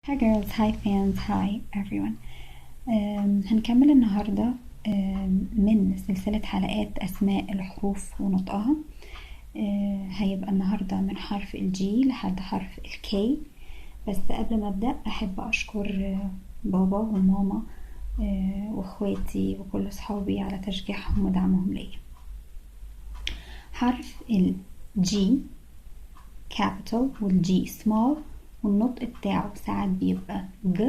Hi girls, hi fans, hi everyone. هنكمل النهاردة من سلسلة حلقات أسماء الحروف ونطقها. هيبقى النهاردة من حرف الجي لحد حرف الكي. بس قبل ما أبدأ أحب أشكر بابا وماما واخواتي وكل صحابي على تشجيعهم ودعمهم ليا. حرف الجي capital والجي small، والنطق بتاعه ساعات بيبقى ج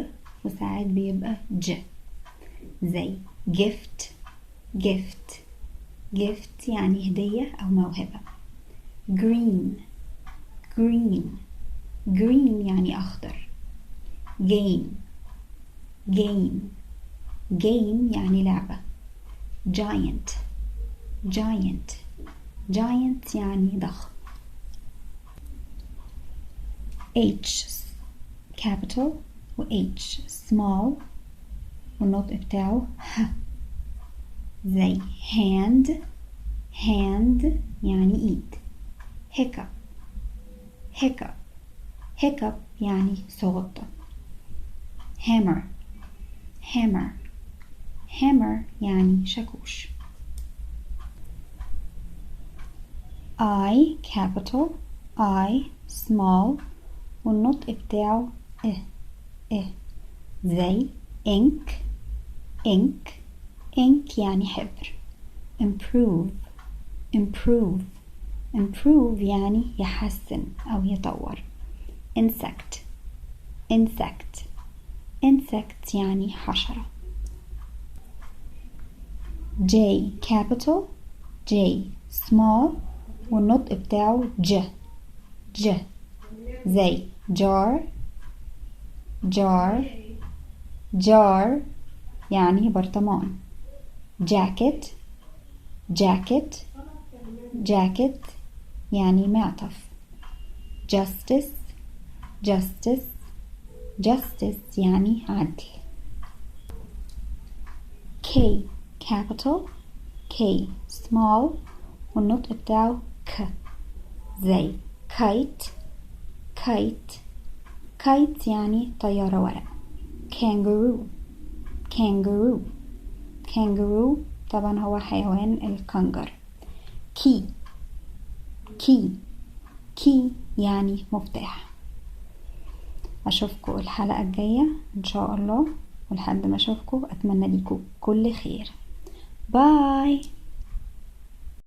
وساعات بيبقى ج، زي gift gift gift يعني هدية أو موهبة. green green green يعني أخضر. game game game يعني لعبة. giant giant giant يعني ضخم. H capital و H small والنطق بتاعه ه، زي hand hand يعني ايد. hiccup hiccup hiccup يعني صوت. hammer hammer hammer يعني شاكوش. I capital I small والنطق بتاعه زي ink ink ink يعني حبر. improve improve improve يعني يحسن أو يطور. insect insect insect يعني حشرة. J capital J small والنطق بتاعه ج زي jar jar jar يعني برطمان. jacket jacket jacket يعني معطف. justice justice justice يعني عدل. K capital K small والنطق بتاعه ك، زي kite kite kite يعني طيارة ورق. kangaroo kangaroo kangaroo طبعا هو حيوان الكنجر. key key key يعني مفتاح. أشوفكم الحلقة الجاية إن شاء الله، ولحد ما أشوفكم أتمنى لكم كل خير. باي.